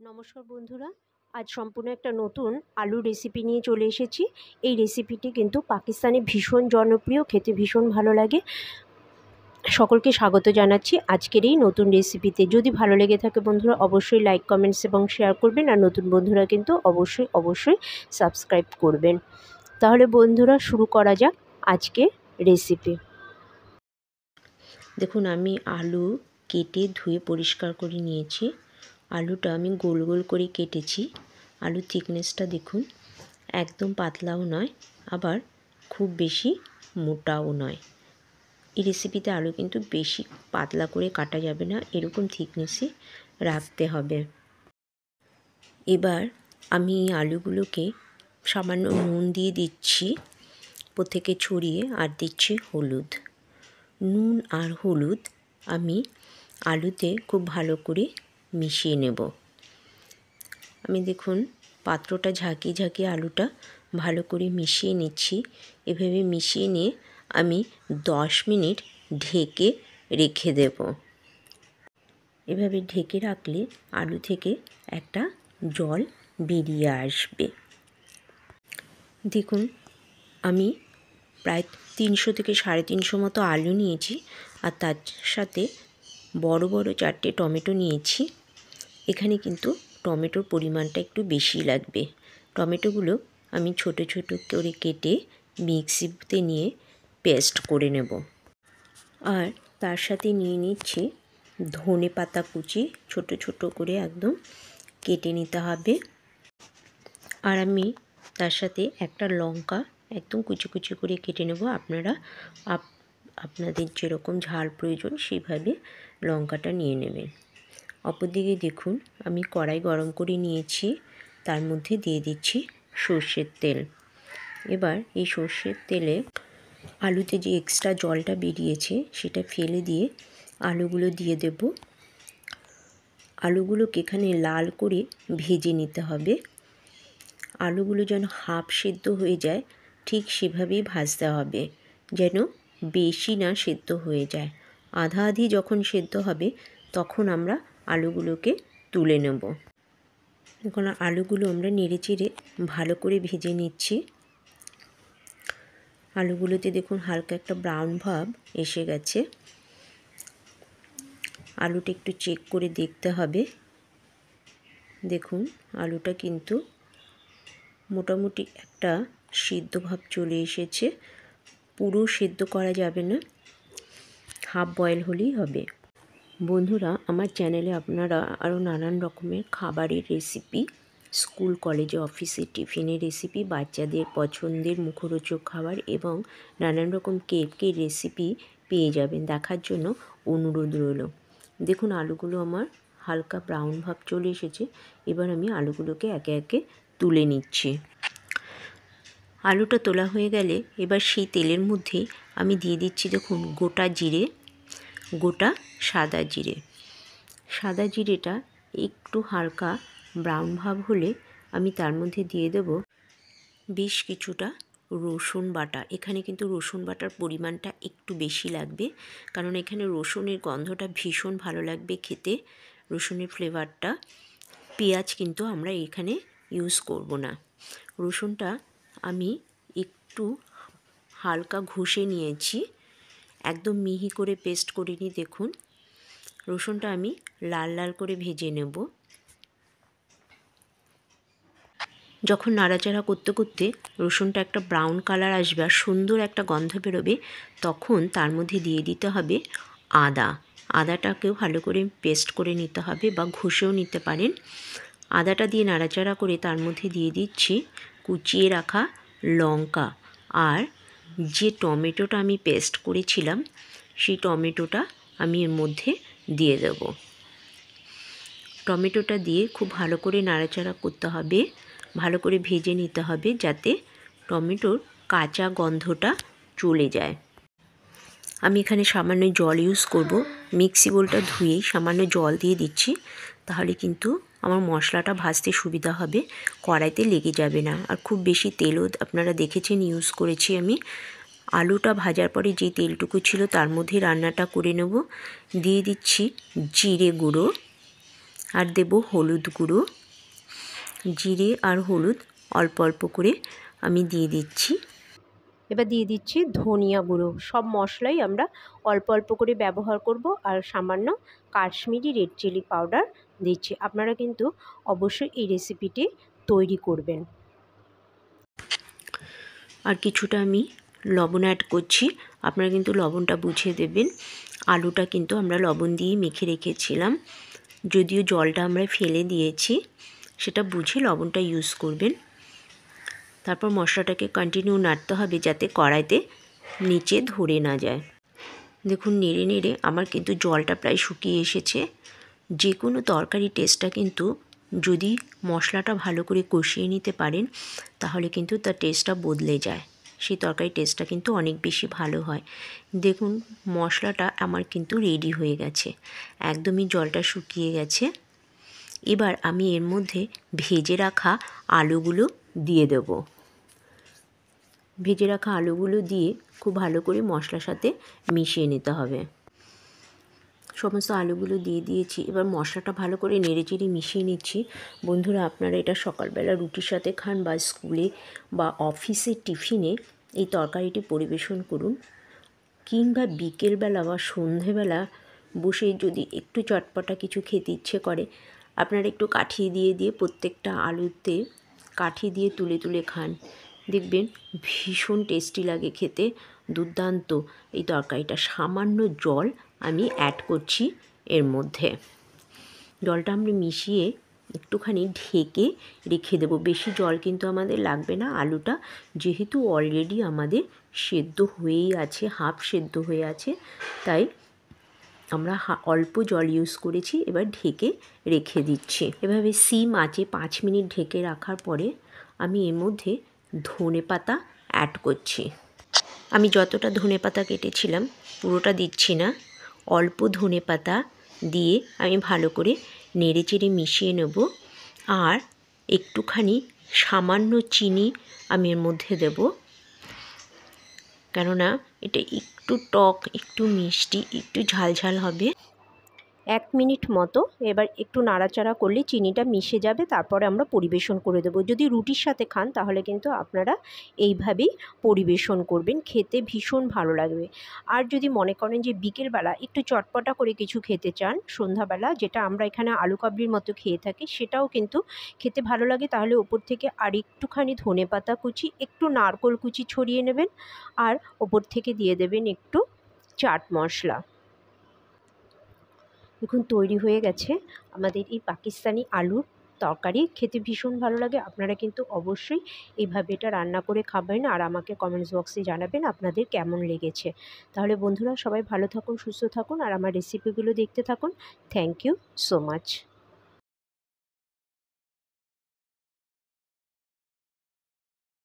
নমস্কার বন্ধুরা, আজ সম্পূর্ণ একটা নতুন আলুর রেসিপি নিয়ে চলে এসেছি। এই রেসিপিটি কিন্তু পাকিস্তানে ভীষণ জনপ্রিয়, খেতে ভীষণ ভালো লাগে। সকলকে স্বাগত জানাচ্ছি আজকের এই নতুন রেসিপিতে। যদি ভালো লেগে থাকে বন্ধুরা অবশ্যই লাইক, কমেন্টস এবং শেয়ার করবেন, আর নতুন বন্ধুরা কিন্তু অবশ্যই সাবস্ক্রাইব করবেন। তাহলে বন্ধুরা শুরু করা যাক আজকে রেসিপি। দেখুন, আমি আলু কেটে ধুয়ে পরিষ্কার করে নিয়েছি। আলুটা আমি গোল গোল করে কেটেছি। আলুর থিকনেসটা দেখুন, একদম পাতলাও নয়, আবার খুব বেশি মোটাও নয়। এই রেসিপিতে আলু কিন্তু বেশি পাতলা করে কাটা যাবে না, এরকম থিকনেসই রাখতে হবে। এবার আমি এই আলুগুলোকে সামান্য নুন দিয়ে দিচ্ছি প্রত্যেকে ছড়িয়ে, আর দিচ্ছি হলুদ। নুন আর হলুদ আমি আলুতে খুব ভালো করে মিশিয়ে নেব। আমি দেখুন পাত্রটা ঝাঁকিয়ে ঝাঁকিয়ে আলুটা ভালো করে মিশিয়ে নিচ্ছি। এভাবে মিশিয়ে নিয়ে আমি 10 মিনিট ঢেকে রেখে দেব। এভাবে ঢেকে রাখলে আলু থেকে একটা জল বেরিয়ে আসবে। দেখুন, আমি প্রায় 300 থেকে 350 মতো আলু নিয়েছি, আর তার সাথে বড় বড় 4টে টমেটো নিয়েছি। এখানে কিন্তু টমেটোর পরিমাণটা একটু বেশি লাগবে। টমেটোগুলো আমি ছোট ছোট করে কেটে মিক্সিতে নিয়ে পেস্ট করে নেব। আর তার সাথে নিয়ে নিচ্ছি ধনে পাতা কুচি, ছোট ছোট করে একদম কেটে নিতে হবে। আর আমি তার সাথে একটা লঙ্কা একদম কুচি কুচি করে কেটে নেব। আপনারা আপনাদের যেরকম ঝাল প্রয়োজন সেইভাবে লঙ্কাটা নিয়ে নেবেন। অপরদিকে দেখুন, আমি কড়াই গরম করে নিয়েছি, তার মধ্যে দিয়ে দিচ্ছি সর্ষের তেল। এবার এই সর্ষের তেলে আলুতে যে এক্সট্রা জলটা বেরিয়েছে সেটা ফেলে দিয়ে আলুগুলো দিয়ে দেব। আলুগুলোকে এখানে লাল করে ভেজে নিতে হবে। আলুগুলো যেন হাফ সেদ্ধ হয়ে যায়, ঠিক সেভাবেই ভাজতে হবে, যেন বেশি না সেদ্ধ হয়ে যায়। আধা আধি যখন সেদ্ধ হবে তখন আমরা আলুগুলোকে তুলে নেব। এখন আলুগুলো আমরা নেড়ে চেড়ে ভালো করে ভেজে নিচ্ছি। আলুগুলোতে দেখুন হালকা একটা ব্রাউন ভাব এসে গেছে। আলুটা একটু চেক করে দেখতে হবে। দেখুন আলুটা কিন্তু মোটামুটি একটা সিদ্ধ ভাব চলে এসেছে। পুরো সিদ্ধ করা যাবে না, হাফ বয়েল হলেই হবে। বন্ধুরা, আমার চ্যানেলে আপনারা আরও নানান রকমের খাবারের রেসিপি, স্কুল কলেজে অফিসে টিফিনের রেসিপি, বাচ্চাদের পছন্দের মুখরোচক খাবার এবং নানান রকম কেকের রেসিপি পেয়ে যাবেন। দেখার জন্য অনুরোধ রইল। দেখুন আলুগুলো আমার হালকা ব্রাউন ভাব চলে এসেছে। এবার আমি আলুগুলোকে একে একে তুলে নিচ্ছি। আলুটা তোলা হয়ে গেলে এবার সেই তেলের মধ্যে আমি দিয়ে দিচ্ছি দেখুন গোটা জিরে, গোটা সাদা জিরে। সাদা জিরেটা একটু হালকা ব্রাউন ভাব হলে আমি তার মধ্যে দিয়ে দেব বেশ কিছুটা রসুন বাটা। এখানে কিন্তু রসুন বাটার পরিমাণটা একটু বেশি লাগবে, কারণ এখানে রসুনের গন্ধটা ভীষণ ভালো লাগবে খেতে, রসুনের ফ্লেভারটা। পেঁয়াজ কিন্তু আমরা এখানে ইউজ করব না। রসুনটা আমি একটু হালকা ঘষে নিয়েছি, একদম মিহি করে পেস্ট করিনি। দেখুন রসুনটা আমি লাল লাল করে ভেজে নেব। যখন নাড়াচাড়া করতে করতে রসুনটা একটা ব্রাউন কালার আসবে আর সুন্দর একটা গন্ধ বেরোবে, তখন তার মধ্যে দিয়ে দিতে হবে আদা। আদাটাকেও ভালো করে পেস্ট করে নিতে হবে বা ঘষেও নিতে পারেন। আদাটা দিয়ে নাড়াচাড়া করে তার মধ্যে দিয়ে দিচ্ছি কুচিয়ে রাখা লঙ্কা, আর যে টমেটোটা আমি পেস্ট করেছিলাম সেই টমেটোটা আমি এর মধ্যে দিয়ে দেব। টমেটোটা দিয়ে খুব ভালো করে নাড়াচাড়া করতে হবে, ভালো করে ভেজে নিতে হবে যাতে টমেটোর কাঁচা গন্ধটা চলে যায়। আমি এখানে সামান্য জল ইউজ করব। মিক্সি বোলটা ধুয়েই সামান্য জল দিয়ে দিচ্ছি, তাহলে কিন্তু আমার মশলাটা ভাজতে সুবিধা হবে, কড়াইতে লেগে যাবে না। আর খুব বেশি তেলও আপনারা দেখেছেন ইউজ করেছি আমি। আলুটা ভাজার পরে যে তেলটুকু ছিল তার মধ্যে রান্নাটা করে নেব। দিয়ে দিচ্ছি জিরে গুঁড়ো, আর দেব হলুদ গুঁড়ো, জিরে আর হলুদ অল্প অল্প করে আমি দিয়ে দিচ্ছি। এবার দিয়ে দিচ্ছি ধনিয়া গুঁড়ো। সব মশলাই আমরা অল্প অল্প করে ব্যবহার করব। আর সামান্য কাশ্মীরি রেড চিলি পাউডার দিচ্ছি। আপনারা কিন্তু অবশ্যই এই রেসিপিটি তৈরি করবেন। আর কিছুটা আমি লবণ অ্যাড করছি, আপনারা কিন্তু লবণটা বুঝে দেবেন। আলুটা কিন্তু আমরা লবণ দিয়ে মেখে রেখেছিলাম, যদিও জলটা আমরা ফেলে দিয়েছি, সেটা বুঝে লবণটা ইউজ করবেন। তারপর মশলাটাকে কন্টিনিউ নাড়তে হবে যাতে কড়াইতে নিচে ধরে না যায়। দেখুন নেড়ে নেড়ে আমার কিন্তু জলটা প্রায় শুকিয়ে এসেছে। যে কোনো তরকারি টেস্টটা কিন্তু যদি মশলাটা ভালো করে কষিয়ে নিতে পারেন তাহলে কিন্তু তার টেস্টটা বদলে যায়, সেই তরকারি টেস্টটা কিন্তু অনেক বেশি ভালো হয়। দেখুন মশলাটা আমার কিন্তু রেডি হয়ে গেছে, একদমই জলটা শুকিয়ে গেছে। এবার আমি এর মধ্যে ভেজে রাখা আলুগুলো দিয়ে দেব। ভেজে রাখা আলুগুলো দিয়ে খুব ভালো করে মশলার সাথে মিশিয়ে নিতে হবে। সমস্ত আলুগুলো দিয়ে দিয়েছি, এবার মশলাটা ভালো করে নেড়েচেড়ে মিশিয়ে নিচ্ছি। বন্ধুরা আপনারা এটা সকালবেলা রুটির সাথে খান বা স্কুলে বা অফিসে টিফিনে এই তরকারিটি পরিবেশন করুন, কিংবা বিকেলবেলা বা সন্ধেবেলা বসে যদি একটু চটপটা কিছু খেতে ইচ্ছে করে আপনারা একটু কাঠি দিয়ে দিয়ে প্রত্যেকটা আলুতে কাঠি দিয়ে তুলে তুলে খান, দেখবেন ভীষণ টেস্টি লাগে খেতে, দুর্দান্ত এই তরকারিটা। সামান্য জল আমি অ্যাড করছি এর মধ্যে, জলটা আমরা মিশিয়ে একটুখানি ঢেকে রেখে দেবো। বেশি জল কিন্তু আমাদের লাগবে না, আলুটা যেহেতু অলরেডি আমাদের সেদ্ধ হয়েই আছে, হাফ সেদ্ধ হয়ে আছে, তাই আমরা অল্প জল ইউজ করেছি। এবার ঢেকে রেখে দিচ্ছি। এভাবে সিম আঁচে 5 মিনিট ঢেকে রাখার পরে আমি এর মধ্যে ধনেপাতা অ্যাড করছি। আমি যতটা ধনেপাতা কেটেছিলাম পুরোটা দিচ্ছি না, অল্প ধনেপাতা দিয়ে আমি ভালো করে নেড়েচেড়ে মিশিয়ে নেব। আর একটুখানি সামান্য চিনি আমি এর মধ্যে দেব, কেননা এটা একটু টক, একটু মিষ্টি, একটু ঝালঝাল হবে। 1 মিনিট মতো এবার একটু নাড়াচাড়া করলে চিনিটা মিশে যাবে, তারপরে আমরা পরিবেশন করে দেবো। যদি রুটির সাথে খান তাহলে কিন্তু আপনারা এইভাবেই পরিবেশন করবেন, খেতে ভীষণ ভালো লাগবে। আর যদি মনে করেন যে বিকেলবেলা একটু চটপটা করে কিছু খেতে চান, সন্ধ্যাবেলা যেটা আমরা এখানে আলু কাবলির মতো খেয়ে থাকি সেটাও কিন্তু খেতে ভালো লাগে, তাহলে ওপর থেকে আর একটুখানি ধনেপাতা কুচি, একটু নারকেল কুচি ছড়িয়ে নেবেন, আর ওপর থেকে দিয়ে দেবেন একটু চাট মশলা। দেখুন তৈরি হয়ে গেছে আমাদের এই পাকিস্তানি আলুর তরকারি, খেতে ভীষণ ভালো লাগে। আপনারা কিন্তু অবশ্যই এইভাবে এটা রান্না করে খাবেন আর আমাকে কমেন্টস বক্সে জানাবেন আপনাদের কেমন লেগেছে। তাহলে বন্ধুরা সবাই ভালো থাকুন, সুস্থ থাকুন আর আমার রেসিপিগুলো দেখতে থাকুন। Thank you so much.